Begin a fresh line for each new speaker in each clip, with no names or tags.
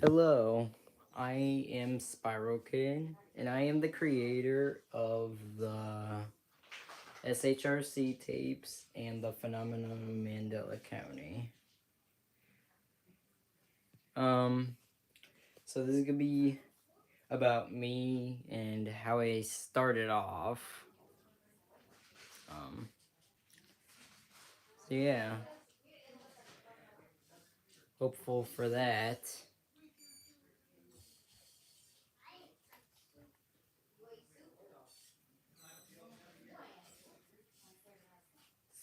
Hello, I am Spiral Kid, and I am the creator of the SHRC tapes and the Phenomenon of Mandela County. Um, so this is gonna be about me and how I started off. Um, so yeah, hopeful for that.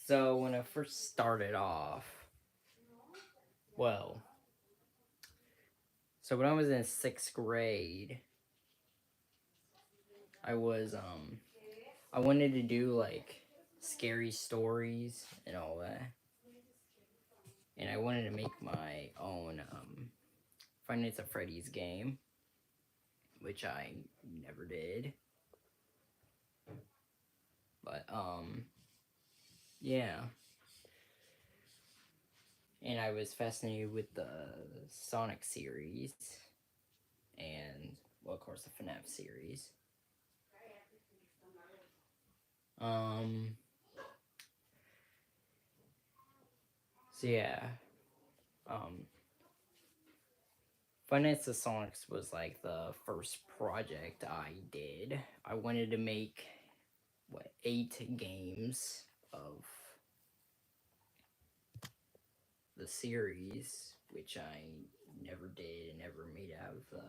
So when I first started off, well, so when I was in sixth grade, I was I wanted to do like scary stories and all that. And I wanted to make my own Five Nights at Freddy's game, which I never did. But yeah. And I was fascinated with the Sonic series and well of course the FNAF series. Um so yeah. Um Five Nights at Sonic's was like the first project I did. I wanted to make what 8 games of the series, which I never did and never made out of the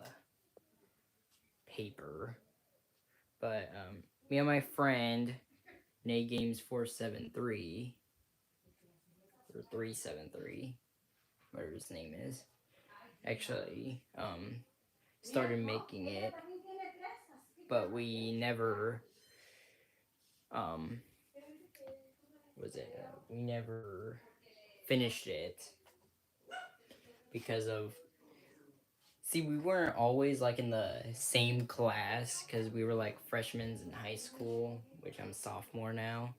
paper. But me and my friend Nate Games 473 or 373, whatever his name is, actually started making it, but we never um we never finished it because of see, we weren't always like in the same class because we were like freshmen in high school, which I'm sophomore now.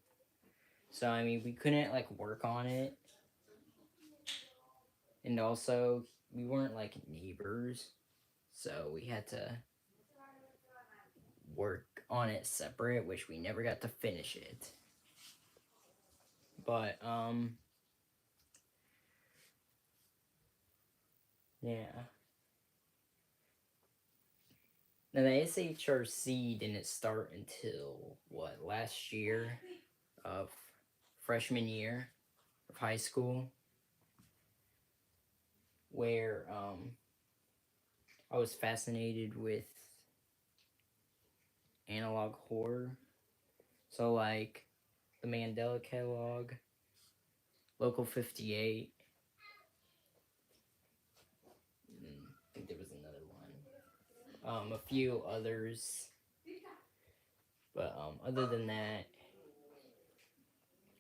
So I mean, we couldn't like work on it, and also we weren't like neighbors, so we had to work on it separate, which we never got to finish it. But yeah. Now the SHRC didn't start until what last year of freshman year of high school, where I was fascinated with analog horror. So like the Mandela Catalog, Local 58. I think there was another one. A few others. But other than that,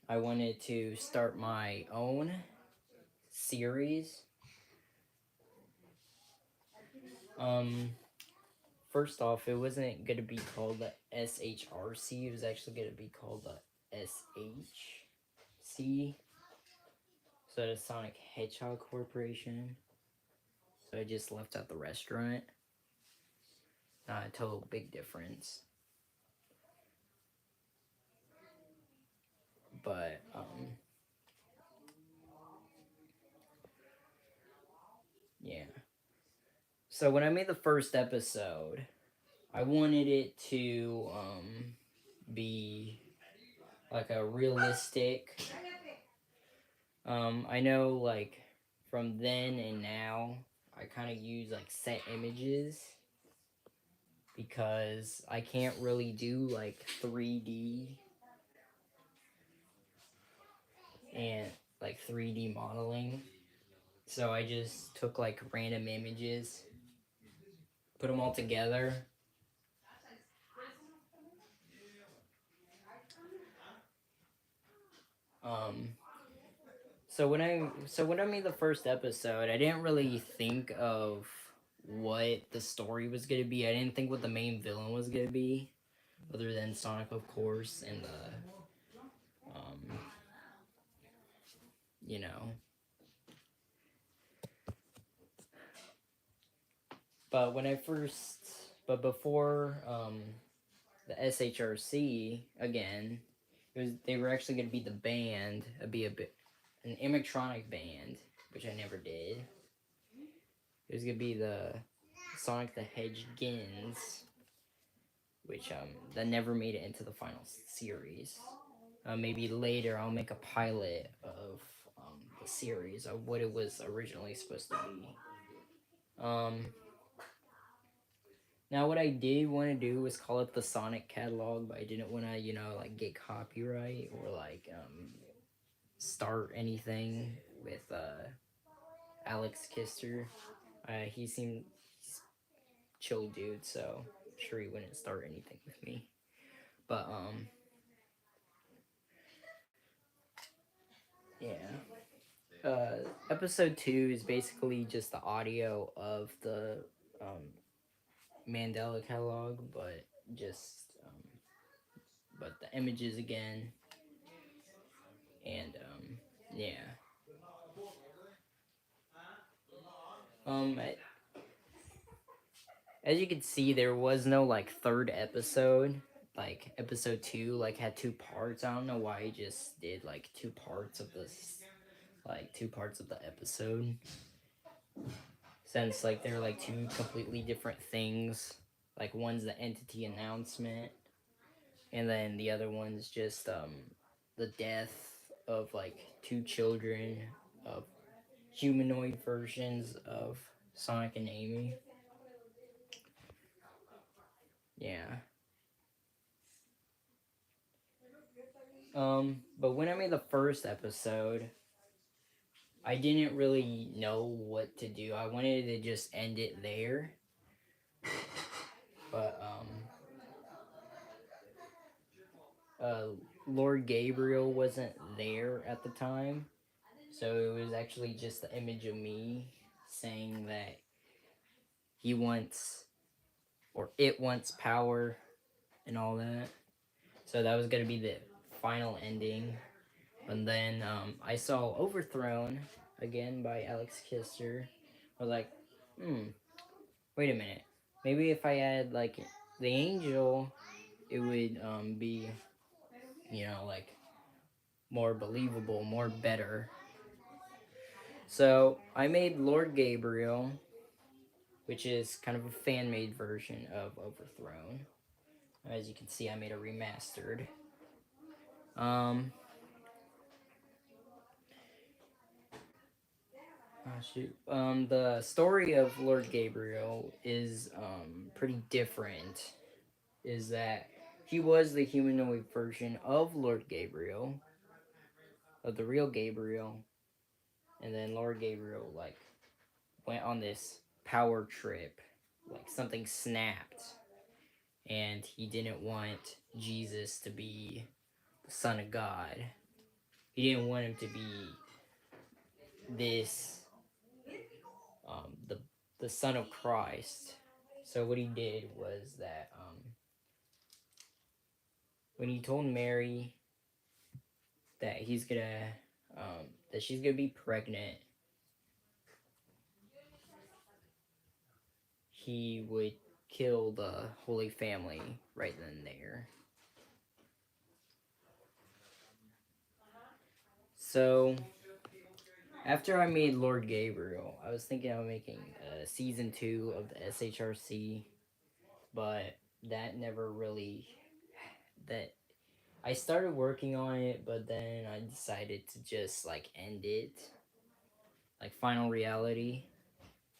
I wanted to start my own series. Um, First off, it wasn't gonna be called the SHRC. It was actually gonna be called the SHC. So the Sonic Hedgehog Corporation. So I just left out the restaurant. Not a total big difference. But yeah. So when I made the first episode, I wanted it to be like a realistic. I know like from then and now, I kind of use like set images because I can't really do like 3D and like 3D modeling. So I just took like random images, put them all together. Um, so when I made the first episode, I didn't really think of what the story was gonna be. I didn't think what the main villain was gonna be, other than Sonic, of course, and the you know But before the SHRC again, they were actually going to be the band, an animatronic band, which I never did. It was going to be the Sonic the Hedgehogans, which that never made it into the final series. Maybe later I'll make a pilot of the series of what it was originally supposed to be. Now what I did want to do was call it the Sonic catalog, but I didn't want to, like get copyright or like start anything with Alex Kister. He seemed chill dude, so I'm sure he wouldn't start anything with me. But yeah. Episode 2 is basically just the audio of the Mandela catalog, but just but the images again, and yeah. Um, as you can see, there was no like third episode. Like episode 2, like had 2 parts. I don't know why he just did like 2 parts of this, like 2 parts of the episode. Since like they're like 2 completely different things. Like one's the entity announcement, and then the other one's just the death of like 2 children of humanoid versions of Sonic and Amy. Yeah. But when I made the first episode, I didn't really know what to do. I wanted to just end it there. But Lord Gabriel wasn't there at the time. So it was actually just the image of me saying that he wants, or it wants power and all that. So that was going to be the final ending. And then I saw Overthrown again by Alex Kister. I was like, wait a minute. Maybe if I add like the angel, it would be, like more believable, more better. So I made Lord Gabriel, which is kind of a fan made version of Overthrown. As you can see, I made a remastered. The story of Lord Gabriel is pretty different. Is that he was the humanoid version of Lord Gabriel, of the real Gabriel, and then Lord Gabriel like went on this power trip, like something snapped, and he didn't want Jesus to be the Son of God. He didn't want him to be this the Son of Christ. So what he did was that when he told Mary that he's gonna that she's gonna be pregnant, he would kill the Holy Family right then and there. So after I made Lord Gabriel, I was thinking of making season 2 of the SHRC, but that never really that I started working on it, but then I decided to just like end it, like Final Reality.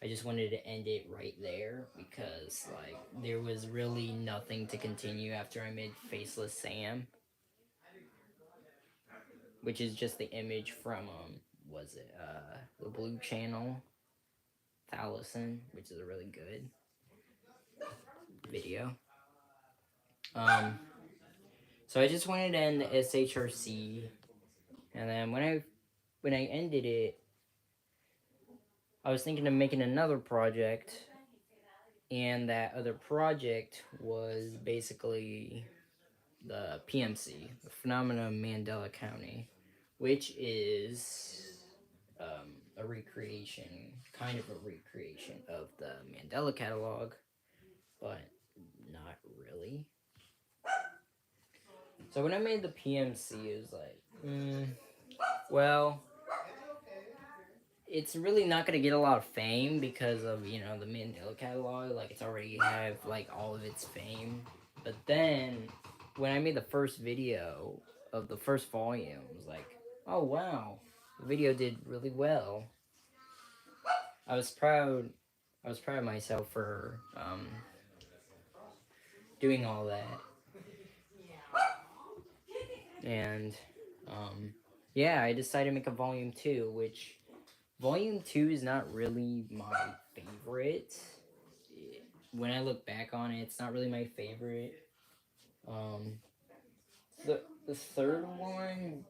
I just wanted to end it right there because like there was really nothing to continue after I made Faceless Sam, which is just the image from was it the Blue Channel Thalison, which is a really good video. So I just wanted to end the SHRC, and then when I ended it, I was thinking of making another project, and that other project was basically the PMC, the Phenomena Mandela County, which is a recreation, kind of a recreation of the Mandela catalog, but not really. So when I made the PMC, it was like, well, it's really not gonna get a lot of fame because of the Mandela catalog. Like it's already have like all of its fame. But then when I made the first video of the first volume, it was like, oh wow, the video did really well. I was proud. I was proud of myself for doing all that, and yeah, I decided to make a volume 2, which volume 2 is not really my favorite. When I look back on it, it's not really my favorite. Um, the third one,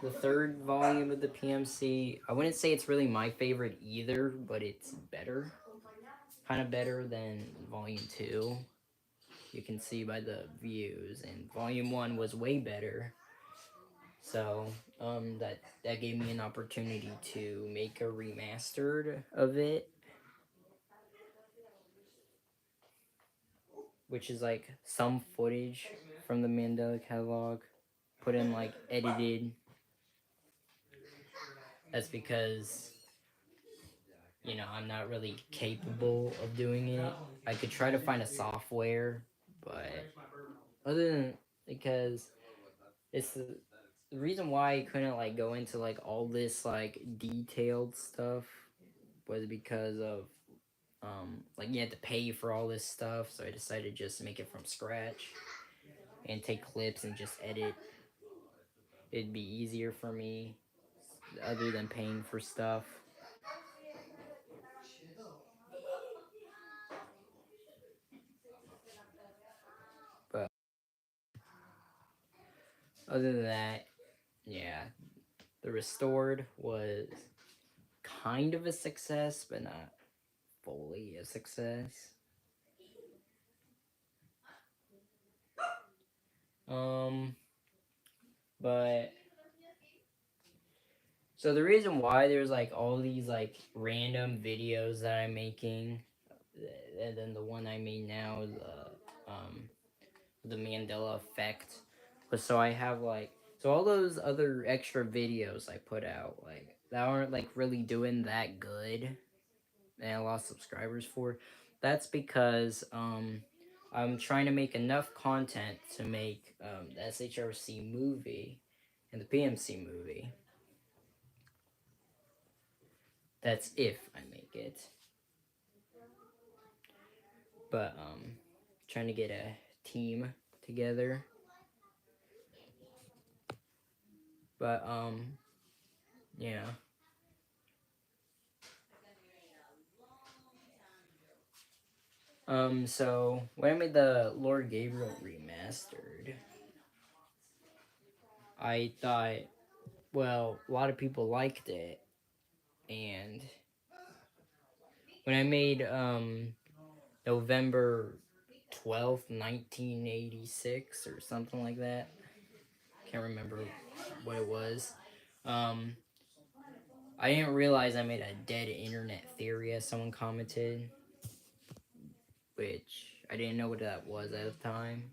the third volume of the PMC, I wouldn't say it's really my favorite either, but it's better, kind of better than volume 2. You can see by the views, and volume 1 was way better. So that gave me an opportunity to make a remastered of it, which is like some footage from the Mandela catalog put in like edited. That's because I'm not really capable of doing it. I could try to find a software, but other than because it's the reason why I couldn't like go into like all this like detailed stuff was because of like you had to pay for all this stuff, so I decided just to make it from scratch and take clips and just edit. It'd be easier for me other than paying for stuff. But other than that, yeah, the restored was kind of a success, but not fully a success. But so the reason why there's like all these like random videos that I'm making, and then the one I made now, the Mandela effect, was so I have like so all those other extra videos I put out like that aren't like really doing that good, and I lost subscribers for. That's because I'm trying to make enough content to make the SHRC movie and the PMC movie. That's if I make it. But trying to get a team together. But yeah. So when I made the Lord Gabriel remastered, I thought, well, a lot of people liked it, and when I made November 12th, 1986 or something like that. Can't remember what it was. I didn't realize I made a dead internet theory, as someone commented, which I didn't know what that was at the time.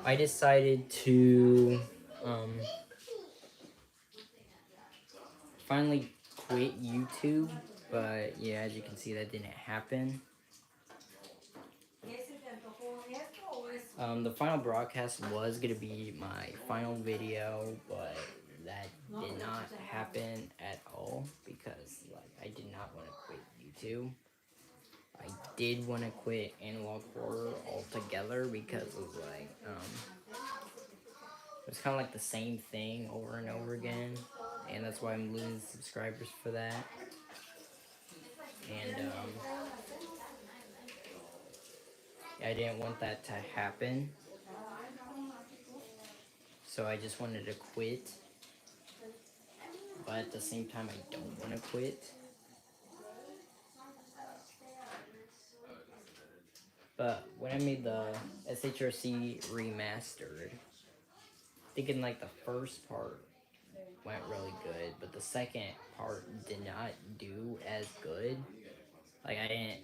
I decided to finally quit YouTube, but yeah, as you can see, that didn't happen. The final broadcast was going to be my final video, but that did not happen at all because like I did not want to quit YouTube. I did want to quit analog horror altogether because it was like it was kind of like the same thing over and over again, and that's why I'm losing subscribers for that. And I didn't want that to happen, so I just wanted to quit. But at the same time, I don't want to quit. But when I made the SHRC remastered, thinking like the first part went really good, but the second part did not do as good. Like I didn't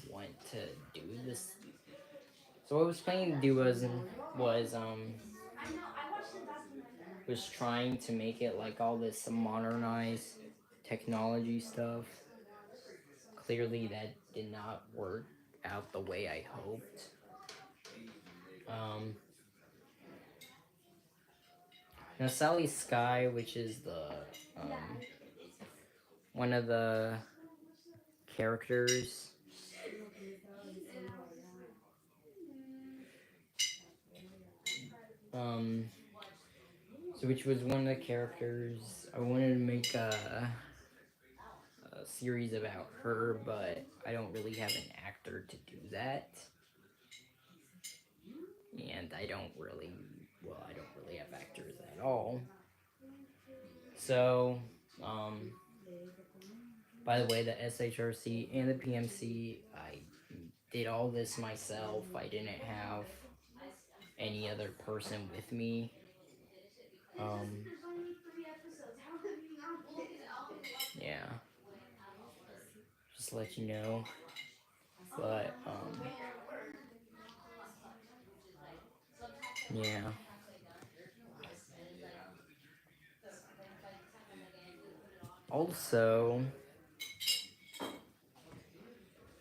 want to do this. So what I was planning to do was trying to make it like all this modernized technology stuff. Clearly, that did not work out the way I hoped. Um, Now Sally Sky, which is the um, one of the characters, um, so which was one of the characters. I wanted to make a series about her, but I don't really have an actor to do that, and I don't really have actors at all. So, by the way, the SHRC and the PMC, I did all this myself. I didn't have any other person with me. Yeah, just to let you know. But yeah. Also, I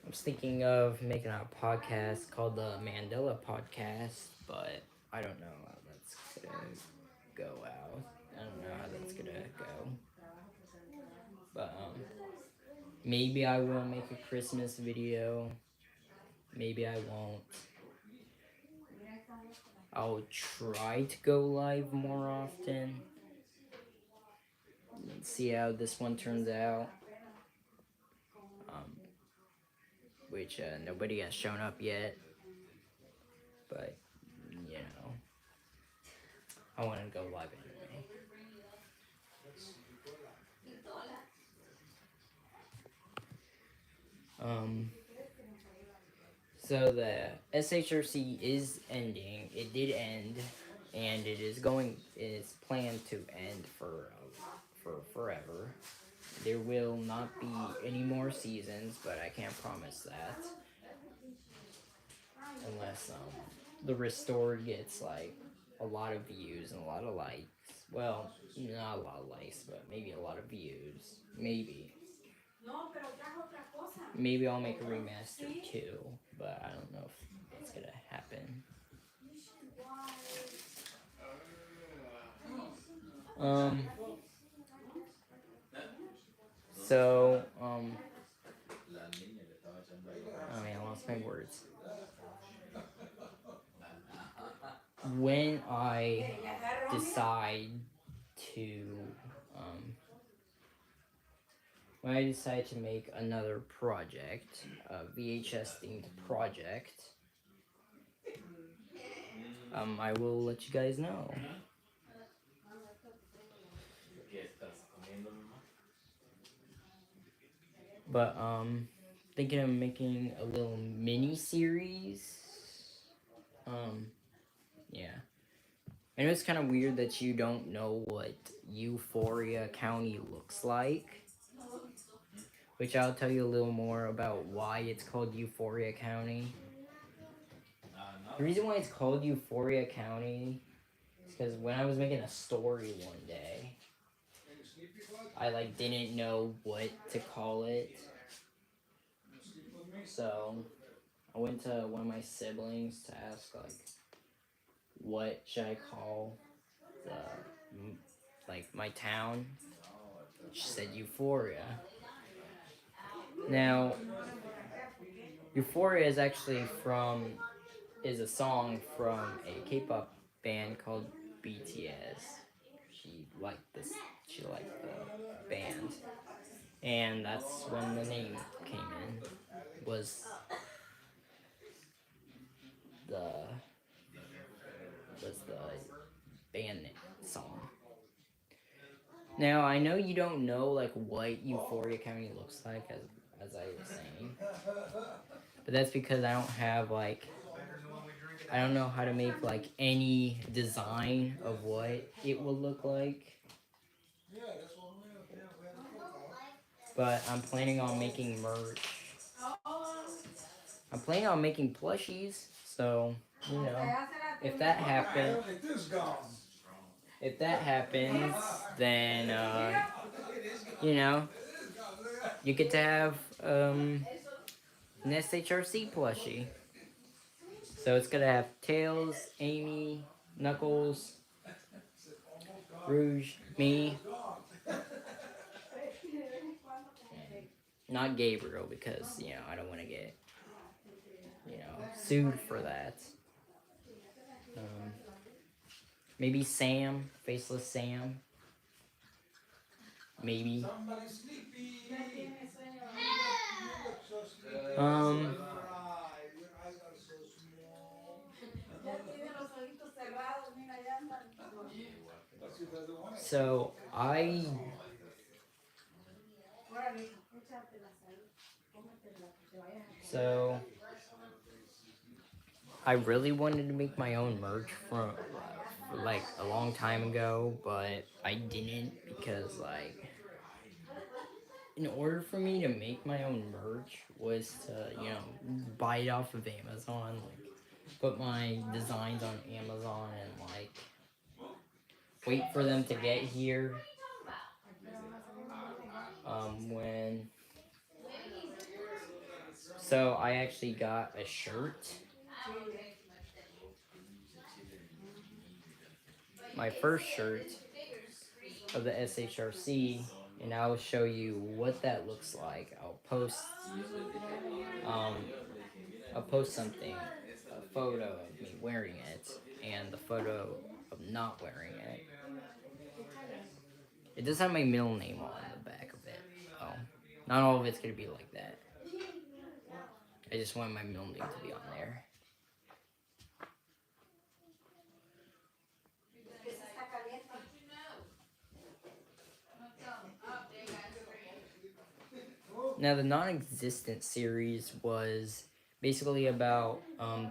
was thinking of making a podcast called the Mandela Podcast, but I don't know how that's gonna go out. I don't know how that's gonna go. But maybe I will make a Christmas video. Maybe I won't. I'll try to go live more often. Let's see how this one turns out. Which nobody has shown up yet. But, you know, I want to go live anyway. So the SHRC is ending. It did end, and it's planned to end for forever. There will not be any more seasons, but I can't promise that. Unless the Restored gets like a lot of views and a lot of likes. Well, not a lot of likes, but maybe a lot of views. Maybe. Maybe I'll make a remaster too, but I don't know if it's gonna happen. So, oh man, I lost my words. When I decide to, when I decide to make another project, a VHS themed project, I will let you guys know. But thinking of making a little mini series. Yeah. I know it's kind of weird that you don't know what Euphoria County looks like, which I'll tell you a little more about why it's called Euphoria County. The reason why it's called Euphoria County is because when I was making a story one day, I like didn't know what to call it. So I went to one of my siblings to ask like, what should I call my town? She said Euphoria. Now, Euphoria is actually is a song from a K-pop band called BTS. She liked the band, and that's when the name came in. Was the band song. Now I know you don't know like what Euphoria County looks like as I was saying, but that's because I don't have like I don't know how to make like any design of what it will look like. But I'm planning on making merch. I'm planning on making plushies, so you know, if that happens, then you know, you get to have an SHRC plushie. So it's gonna have Tails, Amy, Knuckles, Rouge, me. Not Gabriel because I don't want to get sued for that. Um, maybe Sam, Faceless Sam. Maybe. Um. So So I really wanted to make my own merch from like a long time ago, but I didn't because like in order for me to make my own merch was to buy it off of Amazon, like put my designs on Amazon and like wait for them to get here. When So I actually got a shirt. My first shirt of the SHRC, and I'll show you what that looks like. Um, I'll post something, a photo of me wearing it, and the photo of not wearing it. It does have my middle name on the back of it. Oh, not all of it's gonna be like that. I just want my middle name to be on there. Now, the non-existent series was basically about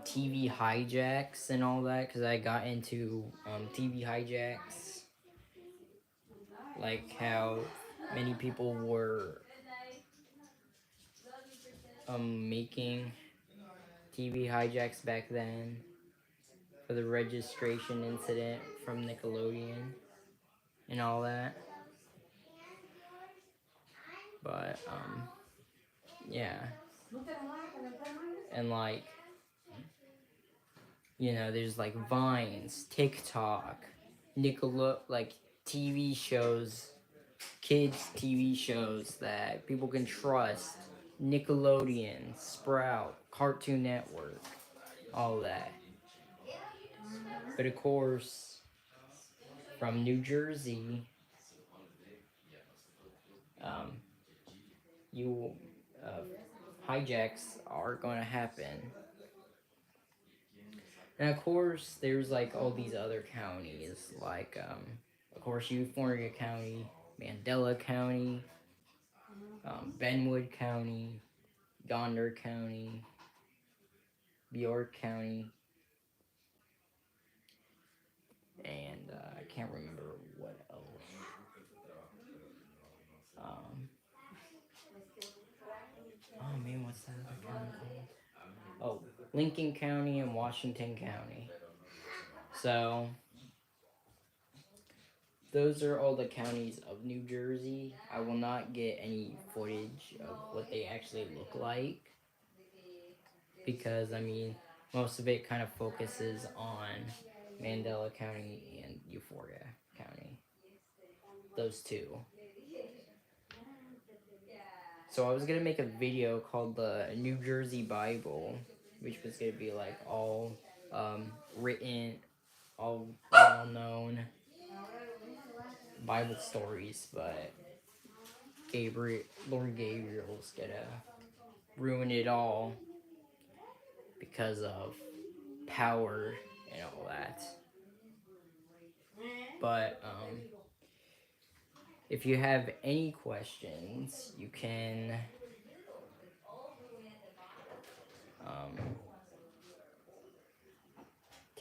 TV hijacks and all that, because I got into TV hijacks, like how many people were making TV hijacks back then for the registration incident from Nickelodeon and all that. But yeah, and like there's like Vines, TikTok, like TV shows, kids TV shows that people can trust, Nickelodeon, Sprout, Cartoon Network, all that. But of course, from New Jersey, you hijacks are going to happen. And of course, there's like all these other counties, like of course, Euphoria County, Mandela County, Benwood County, Gonder County, Bjork County, and I can't remember what else. Oh man, what's that other county called? Oh, Lincoln County and Washington County. So those are all the counties of New Jersey. I will not get any footage of what they actually look like because, I mean, most of it kind of focuses on Mandela County and Euphoria County. Those two. So I was going to make a video called the New Jersey Bible, which was going to be like all written, all well-known Bible stories, but Lord Gabriel's gonna ruin it all because of power and all that. But if you have any questions, you can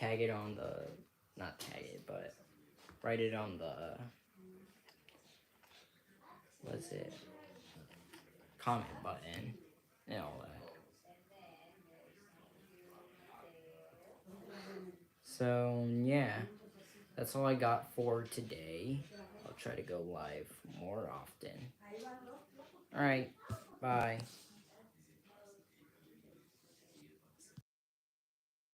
tag it on the, not tag it, but write it on the, what's it, comment button and all that. So yeah, that's all I got for today. I'll try to go live more often. Alright, bye.